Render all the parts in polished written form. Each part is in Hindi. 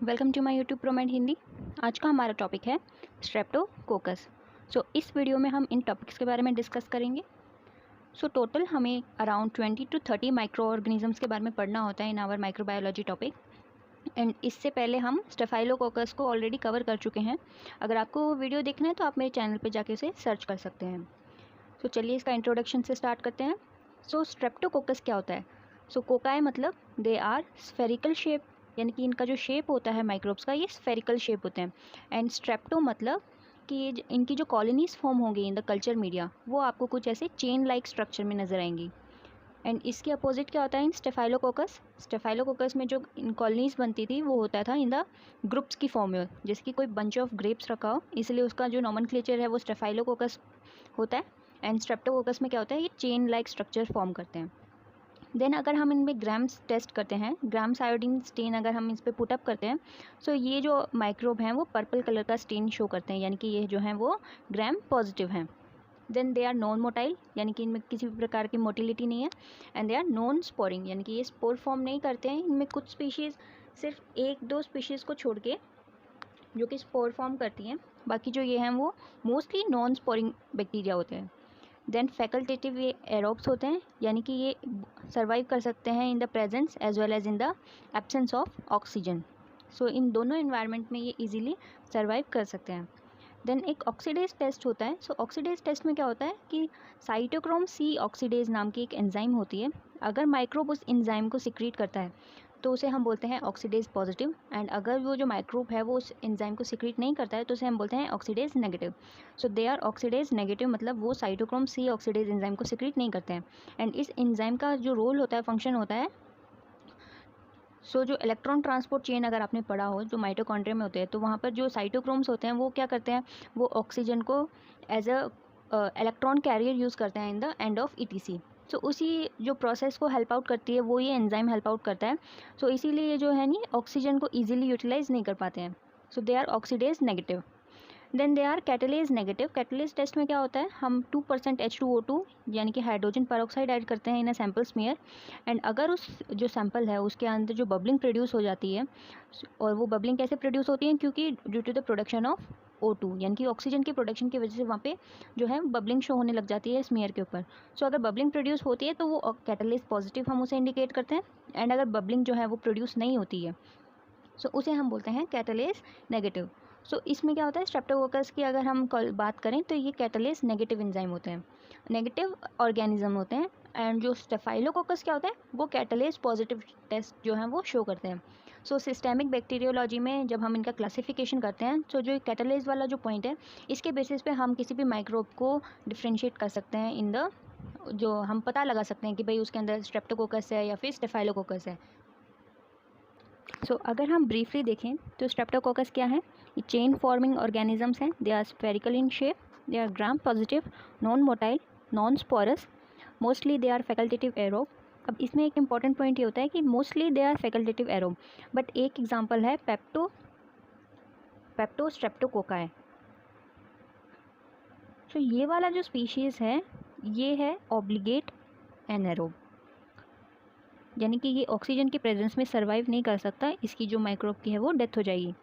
Welcome to my YouTube Promed Hindi. आज का हमारा टॉपिक है स्ट्रेप्टोकोकस। इस वीडियो में हम इन टॉपिक्स के बारे में डिस्कस करेंगे। टोटल हमें अराउंड 20 to 30 माइक्रो ऑर्गेनिजम्स के बारे में पढ़ना होता है in our microbiology topic. And इससे पहले हम स्टेफाइलोकोकस को ऑलरेडी कवर कर चुके हैं। अगर आपको वो वीडियो देखना है तो आप मेरे चैनल पर जाके उसे सर्च कर सकते हैं। चलिए इसका इंट्रोडक्शन से स्टार्ट करते हैं। स्ट्रेप्टोकोकस क्या होता है? कोकाई मतलब दे आर स्फेरिकल शेप, यानी कि इनका जो शेप होता है माइक्रोब्स का, ये स्फेरिकल शेप होते हैं। एंड स्ट्रेप्टो मतलब कि इनकी जो कॉलोनीज फॉर्म होंगी इन द कल्चर मीडिया, वो आपको कुछ ऐसे चेन लाइक स्ट्रक्चर में नजर आएंगी। एंड इसके अपोजिट क्या होता है इन स्टेफाइलोकोकस में जो इन कॉलोनीज बनती थी वो होता था इन द ग्रुप्स की फॉर्म में, जैसे कि कोई बंच ऑफ ग्रेप्स रखा हो, इसलिए उसका जो नॉमेनक्लेचर है वो स्टेफाइलोकोकस होता है। एंड स्ट्रेप्टोकोकस में क्या होता है, ये चेन लाइक स्ट्रक्चर फॉर्म करते हैं। देन अगर हम इनमें ग्राम्स टेस्ट करते हैं, ग्राम्स आयोडीन स्टेन अगर हम इस पर पुटअप करते हैं, ये जो माइक्रोब हैं वो पर्पल कलर का स्टेन शो करते हैं, यानी कि ये जो हैं वो ग्राम पॉजिटिव हैं। Then they are non motile, यानी कि इनमें किसी भी प्रकार की मोटिलिटी नहीं है। And they are non sporing, यानी कि ये स्पोर फॉर्म नहीं करते हैं। इनमें कुछ स्पीशीज़, सिर्फ एक दो स्पीशीज़ को छोड़ के जो कि स्पोर फॉर्म करती हैं, बाकी जो ये हैं वो मोस्टली नॉन स्पोरिंग बैक्टीरिया होते हैं। देन फैकल्टेटिव ये एरोब्स होते हैं, यानी कि ये सर्वाइव कर सकते हैं in the presence as well as in the absence of oxygen. इन दोनों इन्वायरमेंट में ये इजीली सर्वाइव कर सकते हैं। देन एक ऑक्सीडेज टेस्ट होता है। ऑक्सीडेज टेस्ट में क्या होता है कि साइटोक्रोम सी ऑक्सीडेज नाम की एक एंजाइम होती है। अगर माइक्रोब उस एंजाइम को सिक्रीट करता है तो उसे हम बोलते हैं ऑक्सीडेज पॉजिटिव। एंड अगर वो जो माइक्रोब है वो उस एंजाइम को सिक्रीट नहीं करता है तो उसे हम बोलते हैं oxidase negative. They are oxidase negative, मतलब वो साइटोक्रोम सी ऑक्सीडेज एंजाइम को सिक्रीट नहीं करते हैं। एंड इस एंजाइम का जो रोल होता है, फंक्शन होता है, जो इलेक्ट्रॉन ट्रांसपोर्ट चेन अगर आपने पढ़ा हो जो माइटोकॉन्ड्रिया में होते हैं, तो वहाँ पर जो साइटोक्रोम्स होते हैं वो क्या करते हैं, वो ऑक्सीजन को as a electron carrier use करते हैं in the end of ETC. उसी जो प्रोसेस को हेल्प आउट करती है वो ये एंजाइम हेल्प आउट करता है। इसीलिए ये जो है नी ऑक्सीजन को ईजिली यूटिलाइज नहीं कर पाते हैं। They are oxidase negative. Then they are catalase negative. Catalase test में क्या होता है, हम 2% H2O2 यानी कि हाइड्रोजन परऑक्साइड ऐड करते हैं इन अ सैम्पल स्मीयर। एंड अगर उस जो सैम्पल है उसके अंदर जो बबलिंग प्रोड्यूस हो जाती है, और वो बबलिंग कैसे प्रोड्यूस होती है, क्योंकि due to the production of O2 यानी कि ऑक्सीजन की प्रोडक्शन की वजह से वहाँ पे जो है बबलिंग शो होने लग जाती है स्मीयर के ऊपर। अगर बबलिंग प्रोड्यूस होती है तो वो कैटलिस्ट पॉजिटिव हम उसे इंडिकेट करते हैं। एंड अगर बबलिंग जो है वो प्रोड्यूस नहीं होती है उसे हम बोलते हैं कैटलेस नेगेटिव। इसमें क्या होता है, स्ट्रेप्टोकोकस की अगर हम बात करें तो ये कैटलेस नेगेटिव एंजाइम होते हैं, नेगेटिव ऑर्गेनिज्म होते हैं। एंड जो स्टेफाइलोकोकस क्या होता है, वो कैटलेस पॉजिटिव टेस्ट जो है वो शो करते हैं। सिस्टेमिक बैक्टीरियोलॉजी में जब हम इनका क्लासिफिकेशन करते हैं, जो कैटलेस वाला जो पॉइंट है, इसके बेसिस पे हम किसी भी माइक्रोब को डिफ्रेंशिएट कर सकते हैं इन द, जो हम पता लगा सकते हैं कि भाई उसके अंदर स्ट्रेप्टोकोकस है या फिर स्टेफाइलोकोकस है। अगर हम ब्रीफली देखें तो स्ट्रेप्टोकोकस क्या है, ये चेन फॉर्मिंग ऑर्गेनिजम्स हैं। They are spherical in shape, they are Gram positive, non motile, non spores, mostly they are facultative aerobe. अब इसमें एक इंपॉर्टेंट पॉइंट ये होता है कि mostly they are facultative aerobe, but एक एग्जांपल है पेप्टो स्ट्रेप्टोकोकाई। ये वाला जो स्पीशीज़ है ये है ऑब्लिगेट एनारोब, यानी कि ये ऑक्सीजन की प्रेजेंस में सर्वाइव नहीं कर सकता, इसकी जो माइक्रोब की है वो डेथ हो जाएगी।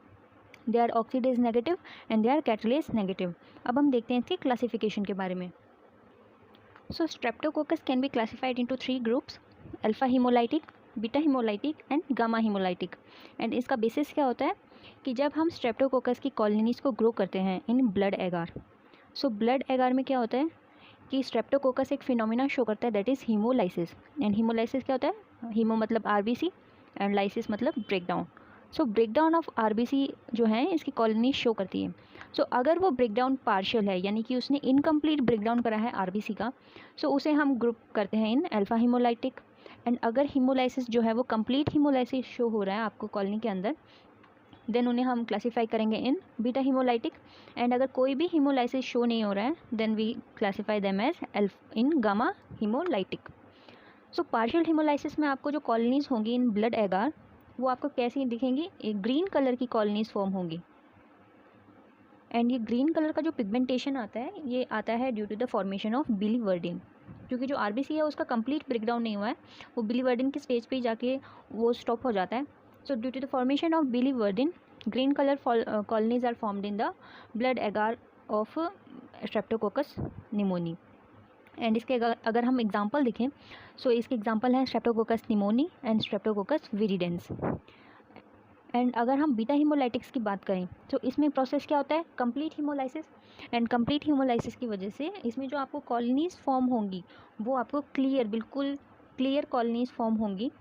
They are oxidase negative and they are catalase negative. अब हम देखते हैं इसके क्लासिफिकेशन के बारे में। Streptococcus can be classified into 3 groups, alpha haemolytic, beta haemolytic and gamma haemolytic. And इसका बेसिस क्या होता है कि जब हम स्ट्रेप्टोकोकस की कॉलोनीज को ग्रो करते हैं इन ब्लड एगार, ब्लड एगार में क्या होता है कि स्ट्रेप्टोकोकस एक फिनोमिना शो करता है, that is haemolysis. And haemolysis क्या होता है, हीमो मतलब आरबीसी एंड लाइसिस मतलब ब्रेकडाउन। ब्रेकडाउन ऑफ आरबीसी जो है इसकी कॉलोनी शो करती है। अगर वो ब्रेकडाउन पार्शियल है, यानी कि उसने इनकम्प्लीट ब्रेकडाउन करा है आरबीसी का, उसे हम ग्रुप करते हैं इन अल्फा हीमोलाइटिक। एंड अगर हीमोलाइसिस जो है वो कंप्लीट हीमोलाइसिस शो हो रहा है आपको कॉलोनी के अंदर, देन उन्हें हम क्लासीफाई करेंगे इन बीटा हीमोलाइटिक। एंड अगर कोई भी हीमोलाइसिस शो नहीं हो रहा है then we classify them as in gamma haemolytic. Partial haemolysis में आपको जो कॉलोनीज होंगी इन ब्लड एगार वो आपको कैसी दिखेंगी, एक ग्रीन कलर की कॉलोनीज फॉर्म होंगी। एंड ये ग्रीन कलर का जो पिगमेंटेशन आता है ये आता है due to the formation of biliverdin, क्योंकि जो आरबीसी है उसका कंप्लीट ब्रेकडाउन नहीं हुआ है, वो बिलीवर्डिन की स्टेज पे ही जाके वो स्टॉप हो जाता है। So due to the formation of biliverdin, green color colonies are formed in the blood agar of Streptococcus pneumoniae. And इसके अगर हम एग्जांपल देखें, सो इसके एग्जांपल हैं Streptococcus pneumoniae and Streptococcus viridans. And अगर हम बीटा हीमोलाइटिक्स की बात करें तो इसमें प्रोसेस क्या होता है, complete haemolysis. And complete haemolysis की वजह से इसमें जो आपको कॉलोनीज फॉर्म होंगी वो आपको बिल्कुल क्लियर कॉलोनीज फॉर्म होंगी.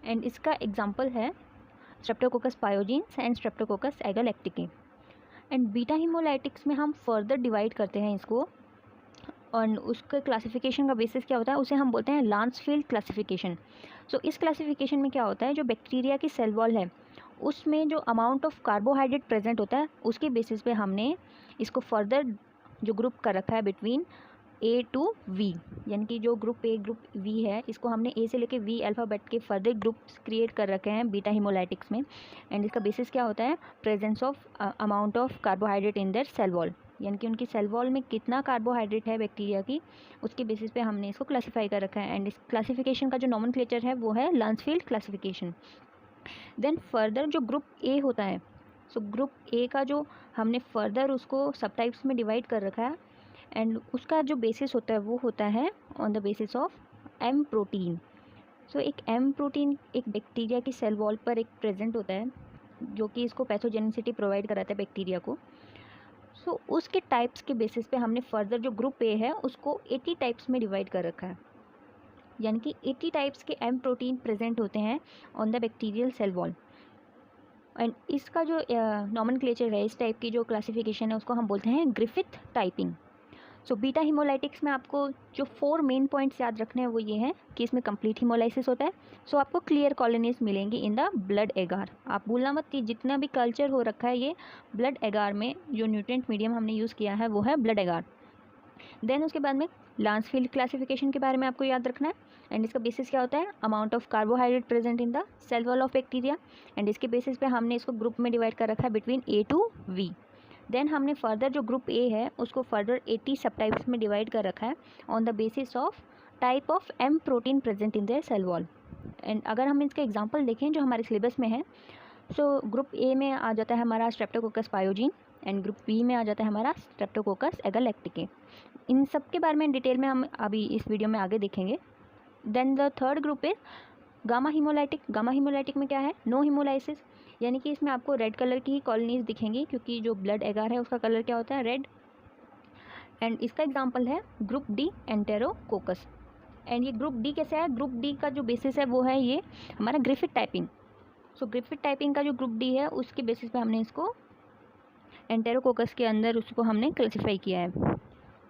एंड इसका एग्जांपल है streptococcus pyogenes and streptococcus agalactiae. And beta haemolytics में हम फर्दर डिवाइड करते हैं इसको, और उसके क्लासिफिकेशन का बेसिस क्या होता है, उसे हम बोलते हैं लांसफील्ड क्लासिफिकेशन. सो इस क्लासिफिकेशन में क्या होता है, जो बैक्टीरिया की सेल वॉल है उसमें जो अमाउंट ऑफ कार्बोहाइड्रेट प्रेजेंट होता है उसके बेसिस पे हमने इसको फर्दर जो ग्रुप कर रखा है बिटवीन ए टू वी, यानी कि जो ग्रुप ए ग्रुप वी है इसको हमने ए से लेके वी अल्फ़ाबेट के फर्दर ग्रुप्स क्रिएट कर रखे हैं बीटा हीमोलाइटिक्स में. एंड इसका बेसिस क्या होता है, presence of amount of carbohydrate in their cell wall, यानी कि उनकी सेल वॉल में कितना कार्बोहाइड्रेट है बैक्टीरिया की, उसके बेसिस पे हमने इसको क्लासीफाई कर रखा है. एंड इस क्लासिफिकेशन का जो नॉमेनक्लेचर है वो है लांसफील्ड क्लासिफिकेशन. देन फर्दर जो ग्रुप ए होता है, सो ग्रुप ए का जो हमने फर्दर उसको सब टाइप्स में डिवाइड कर रखा है. एंड उसका जो बेसिस होता है वो होता है on the basis of M protein. So एक एम प्रोटीन एक बैक्टीरिया की सेल वॉल पर एक प्रेजेंट होता है जो कि इसको पैथोजेनिसिटी प्रोवाइड कराता है बैक्टीरिया को. सो उसके टाइप्स के बेसिस पे हमने फर्दर जो ग्रुप ए है उसको 80 टाइप्स में डिवाइड कर रखा है, यानी कि 80 टाइप्स के एम प्रोटीन प्रेजेंट होते हैं on the bacterial cell wall. And इसका जो नॉमेनक्लेचर है, इस टाइप की जो क्लासिफिकेशन है उसको हम बोलते हैं Griffith typing. So beta haemolytics में आपको जो 4 मेन पॉइंट्स याद रखने हैं वो ये हैं कि इसमें कंप्लीट हीमोलाइसिस होता है. सो आपको क्लियर कॉलोनीज मिलेंगी इन द ब्लड एगार. आप भूलना मत कि जितना भी कल्चर हो रखा है ये ब्लड एगार में जो न्यूट्रिएंट मीडियम हमने यूज़ किया है वो है ब्लड एगार. देन उसके बाद में लांसफील्ड क्लासिफिकेशन के बारे में आपको याद रखना है. एंड इसका बेसिस क्या होता है, amount of carbohydrate present in the cell wall of bacteria. And इसके बेसिस पे हमने इसको ग्रुप में डिवाइड कर रखा है between A to V. Then हमने फर्दर जो ग्रुप ए है उसको फर्दर 80 सब टाइप्स में डिवाइड कर रखा है on the basis of type of M protein present in their cell wall. And अगर हम इसका एग्जांपल देखें जो हमारे सिलेबस में है, सो ग्रुप ए में आ जाता है हमारा स्ट्रेप्टोकोकस पायोजीन एंड ग्रुप बी में आ जाता है हमारा स्ट्रेप्टोकोकस एगालैक्टिके. इन सब के बारे में डिटेल में हम अभी इस वीडियो में आगे देखेंगे. Then the third group is gamma haemolytic. Gamma haemolytic में क्या है, नो हीमोलाइसिस, यानी कि इसमें आपको रेड कलर की ही कॉलोनीज दिखेंगी क्योंकि जो ब्लड एगार है उसका कलर क्या होता है, रेड. एंड इसका एग्जांपल है ग्रुप डी एंटेरोकोकस. एंड ये ग्रुप डी कैसे है, ग्रुप डी का जो बेसिस है वो है ये हमारा ग्रिफिथ टाइपिंग. सो ग्रिफिथ टाइपिंग का जो ग्रुप डी है उसके बेसिस पे हमने इसको एंटेरोकोकस के अंदर उसको हमने क्लासीफाई किया है.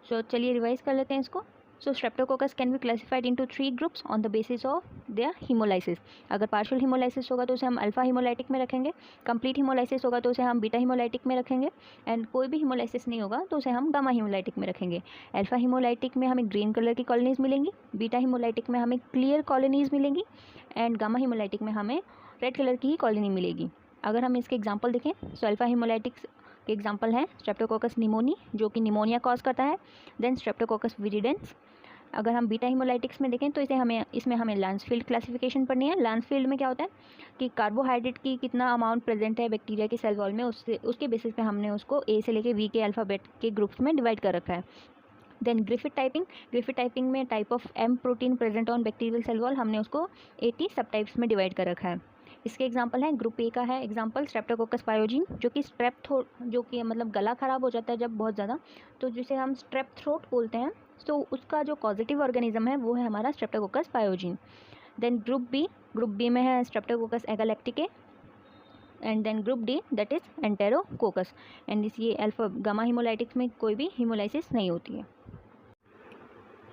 सो चलिए रिवाइज कर लेते हैं इसको. So streptococcus can be classified into 3 groups on the basis of their haemolysis. अगर पार्शियल हीमोलाइसिस होगा तो उसे हम अल्फा हीमोलाइटिक में रखेंगे, कंप्लीट हीमोलाइसिस होगा तो उसे हम बीटा हीमोलाइटिक में रखेंगे, एंड कोई भी हीमोलाइसिस नहीं होगा तो उसे हम गामा हीमोलाइटिक में रखेंगे. अल्फा हीमोलाइटिक में हमें ग्रीन कलर की कॉलोनीज मिलेंगी, बीटा हीमोलाइटिक में हमें क्लियर कॉलोनीज मिलेंगी, एंड गामा हीमोलाइटिक में हमें रेड कलर की ही कॉलोनी मिलेगी. अगर हम इसके एग्जाम्पल देखें, सो अल्फा हीमोलाइटिक्स के एग्जाम्पल हैं स्ट्रेप्टोकोकस निमोनी जो कि निमोनिया कॉज करता है, देन स्ट्रेप्टोकोकस विरिडेंस. अगर हम बीटा हीमोलाइटिक्स में देखें तो इसमें हमें लांसफील्ड क्लासिफिकेशन पढ़नी है. लांसफील्ड में क्या होता है कि कार्बोहाइड्रेट की कितना अमाउंट प्रेजेंट है बैक्टीरिया के सेल वॉल में, उसके बेसिस पे हमने उसको ए से लेके वी के अल्फ़ाबेट के ग्रुप्स में डिवाइड कर रखा है. देन ग्रिफिथ टाइपिंग में type of M protein present on bacterial cell wall हमने उसको 80 सब टाइप्स में डिवाइड कर रखा है. इसके एग्जांपल हैं ग्रुप ए का है एग्जांपल स्ट्रेप्टोकोकस पायोजीन जो कि जो कि मतलब गला ख़राब हो जाता है जब बहुत ज़्यादा, तो जिसे हम स्ट्रेप थ्रोट बोलते हैं. तो उसका जो पॉजिटिव ऑर्गेनिज्म है वो है हमारा streptococcus pyogenes. Then group B में है streptococcus agalactiae, and then group D that is enterococcus. And ये अल्फा गामा हीमोलाइटिक्स में कोई भी हीमोलाइसिस नहीं होती है.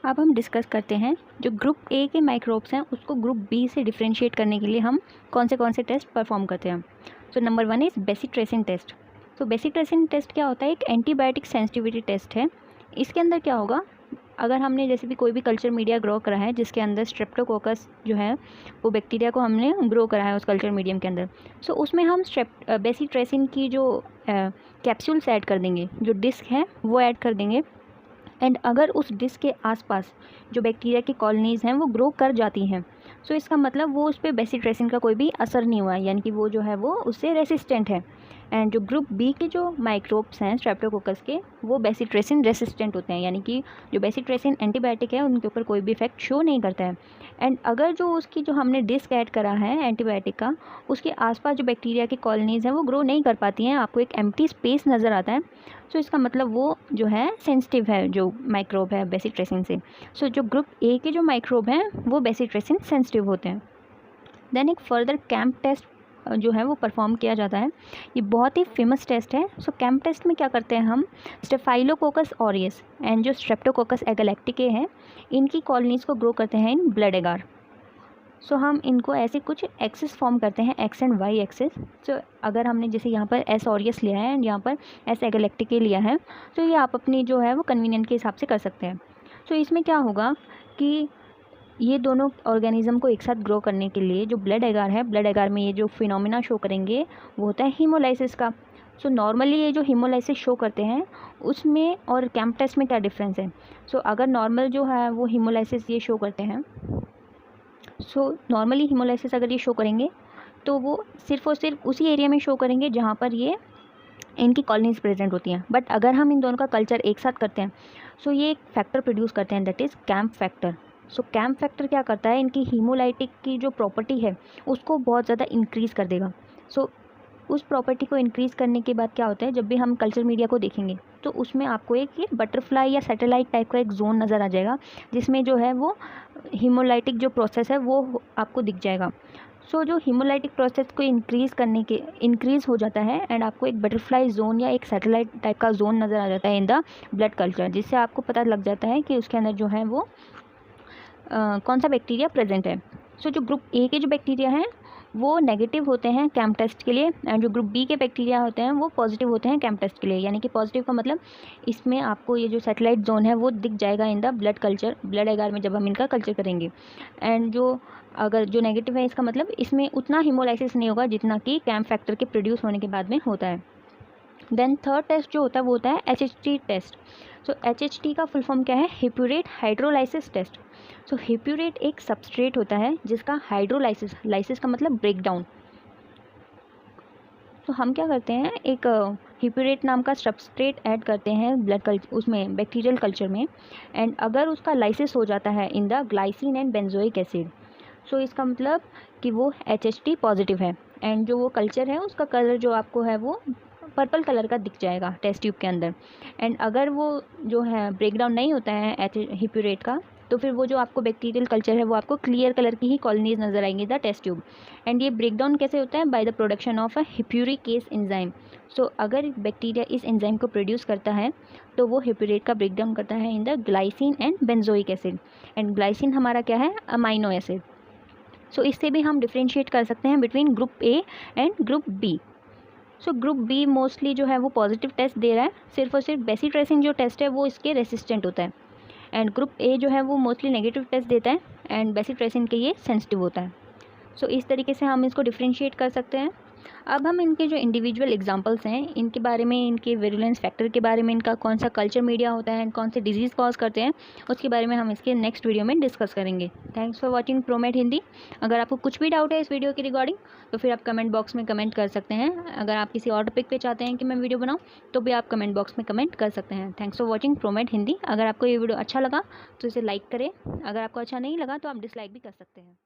अब हम डिस्कस करते हैं जो ग्रुप ए के माइक्रोब्स हैं उसको ग्रुप बी से डिफ्रेंशिएट करने के लिए हम कौन से टेस्ट परफॉर्म करते हैं. So number 1 is bacitracin test. तो बेसिट्रेसिन टेस्ट क्या होता है, एक एंटीबायोटिक सेंसिटिविटी टेस्ट है. इसके अंदर क्या होगा, अगर हमने जैसे भी कोई भी कल्चर मीडिया ग्रो करा है जिसके अंदर स्ट्रेप्टोकोकस जो है वो बैक्टीरिया को हमने ग्रो करा है उस कल्चर मीडियम के अंदर, सो उसमें हम बेसिट्रेसिन की जो कैप्सूल्स ऐड कर देंगे, जो डिस्क है वो ऐड कर देंगे. एंड अगर उस डिस्क के आसपास जो बैक्टीरिया की कॉलोनीज़ हैं वो ग्रो कर जाती हैं, सो इसका मतलब वो उस पर बेसिट्रेसिन का कोई भी असर नहीं हुआ है, यानी कि वो जो है वो उससे रेसिस्टेंट है। एंड जो ग्रुप बी के जो माइक्रोब्स हैं स्ट्रेप्टोकोकस के, वो बेसिट्रेसिन रेसिस्टेंट होते हैं, यानी कि जो बेसिट्रेसिन एंटीबायोटिक है उनके ऊपर कोई भी इफेक्ट शो नहीं करता है। एंड अगर जो उसकी जो हमने डिस्क ऐड करा है एंटीबायोटिक का, उसके आसपास जो बैक्टीरिया की कॉलोनीज़ हैं वो ग्रो नहीं कर पाती हैं, आपको एक एम्प्टी स्पेस नज़र आता है, सो इसका मतलब वो जो है सेंसिटिव है, जो माइक्रोब है बेसिट्रेसिन से। सो जो ग्रुप ए के जो माइक्रोब हैं वो बेसिट्रेसिन सेंसिटिव होते हैं। देन एक फर्दर कैंप टेस्ट जो है वो परफॉर्म किया जाता है। ये बहुत ही फेमस टेस्ट है। सो कैंप टेस्ट में क्या करते हैं हम, स्टेफाइलोकोकस ऑरियस एंड जो स्ट्रेप्टोकोकस एगैलेक्टिके हैं, इनकी कॉलोनीज़ को ग्रो करते हैं इन ब्लड एगार। सो हम इनको ऐसे कुछ एक्सिस फॉर्म करते हैं, एक्स एंड वाई एक्सिस। सो अगर हमने जैसे यहाँ पर एस ऑरियस लिया है एंड यहाँ पर एस एगैलेक्टिके लिया है, तो ये आप अपनी जो है वो कन्वीनियंट के हिसाब से कर सकते हैं। सो इसमें क्या होगा कि ये दोनों ऑर्गेनिज्म को एक साथ ग्रो करने के लिए जो ब्लड एगार है, ब्लड एगार में ये जो फिनोमिना शो करेंगे वो होता है हीमोलाइसिस का। सो नॉर्मली ये जो हीमोलाइसिस शो करते हैं उसमें और कैंप टेस्ट में क्या डिफरेंस है। सो अगर नॉर्मल जो है वो हीमोलाइसिस ये शो करते हैं, सो नॉर्मली हीमोलाइसिस अगर ये शो करेंगे तो वो सिर्फ और सिर्फ उसी एरिया में शो करेंगे जहाँ पर ये इनकी कॉलोनीज प्रेजेंट होती हैं। बट अगर हम इन दोनों का कल्चर एक साथ करते हैं, सो ये एक फैक्टर प्रोड्यूस करते हैं, that is camp factor. So camp factor क्या करता है, इनकी हीमोलाइटिक की जो प्रॉपर्टी है उसको बहुत ज़्यादा इंक्रीज़ कर देगा। सो उस प्रॉपर्टी को इंक्रीज़ करने के बाद क्या होता है, जब भी हम कल्चर मीडिया को देखेंगे तो उसमें आपको एक ये बटरफ्लाई या सैटेलाइट टाइप का एक जोन नज़र आ जाएगा, जिसमें जो है वो हीमोलाइटिक जो प्रोसेस है वो आपको दिख जाएगा। सो जो हीमोलाइटिक प्रोसेस को इंक्रीज़ हो जाता है एंड आपको एक बटरफ्लाई जोन या एक सैटेलाइट टाइप का जोन नज़र आ जाता है इन द ब्लड कल्चर, जिससे आपको पता लग जाता है कि उसके अंदर जो है वो कौन सा बैक्टीरिया प्रेजेंट है। सो जो ग्रुप ए के जो बैक्टीरिया हैं वो नेगेटिव होते हैं कैंप टेस्ट के लिए, एंड जो ग्रुप बी के बैक्टीरिया होते हैं वो पॉजिटिव होते हैं कैंप टेस्ट के लिए। यानी कि पॉजिटिव का मतलब इसमें आपको ये जो सैटेलाइट जोन है वो दिख जाएगा in the blood culture, blood एगार में जब हम इनका कल्चर करेंगे। एंड जो अगर जो नेगेटिव है इसका मतलब इसमें उतना हीमोलाइसिस नहीं होगा जितना कि कैंप फैक्टर के प्रोड्यूस होने के बाद में होता है। देन थर्ड टेस्ट जो होता है वो होता है HHT टेस्ट। सो HHT का फुल फॉर्म क्या है, हिप्यूरेट हाइड्रोलाइसिस टेस्ट। सो हिप्यूरेट एक सबस्ट्रेट होता है जिसका हाइड्रोलाइसिस, लाइसिस का मतलब ब्रेक डाउन। तो हम क्या करते हैं, एक हिप्यूरेट नाम का सबस्ट्रेट ऐड करते हैं ब्लड कल्चर उसमें बैक्टीरियल कल्चर में, एंड अगर उसका लाइसिस हो जाता है in the glycine and benzoic acid, so इसका मतलब कि वो HHT पॉजिटिव है। एंड जो वो कल्चर है उसका कलर जो आपको है वो पर्पल कलर का दिख जाएगा टेस्ट ट्यूब के अंदर। एंड अगर वो जो है ब्रेकडाउन नहीं होता है हिप्यूरेट का, तो फिर वो जो आपको बैक्टीरियल कल्चर है वो आपको क्लियर कलर की ही कॉलोनीज नजर आएंगी द टेस्ट ट्यूब। एंड ये ब्रेकडाउन कैसे होता है, by the production of a hippuricase enzyme. So अगर बैक्टीरिया इस एंजाइम को प्रोड्यूस करता है तो वो हिप्यूरेट का ब्रेकडाउन करता है in the glycine and benzoic acid. And glycine हमारा क्या है, अमाइनो एसिड। सो इससे भी हम डिफ्रेंशिएट कर सकते हैं between group A and group B. So group B mostly जो है वो पॉजिटिव टेस्ट दे रहा है, सिर्फ और सिर्फ बेसिट्रेसिन जो टेस्ट है वो इसके रेसिस्टेंट होता है। एंड ग्रुप ए जो है वो मोस्टली नेगेटिव टेस्ट देता है एंड बेसिट्रेसिन के ये सेंसिटिव होता है। सो इस तरीके से हम इसको डिफ्रेंशिएट कर सकते हैं। अब हम इनके जो इंडिविजुअल एग्जांपल्स हैं इनके बारे में, इनके विरुलेंस फैक्टर के बारे में, इनका कौन सा कल्चर मीडिया होता है, कौन से डिजीज़ कॉज करते हैं, उसके बारे में हम इसके नेक्स्ट वीडियो में डिस्कस करेंगे। Thanks for watching Promed Hindi. अगर आपको कुछ भी डाउट है इस वीडियो के रिगार्डिंग तो फिर आप कमेंट बॉक्स में कमेंट कर सकते हैं। अगर आप किसी और टॉपिक पे चाहते हैं कि मैं वीडियो बनाऊँ तो भी आप कमेंट बॉक्स में कमेंट कर सकते हैं। Thanks for watching Promed Hindi. अगर आपको ये वीडियो अच्छा लगा तो इसे लाइक करें, अगर आपको अच्छा नहीं लगा तो आप डिसलाइक भी कर सकते हैं।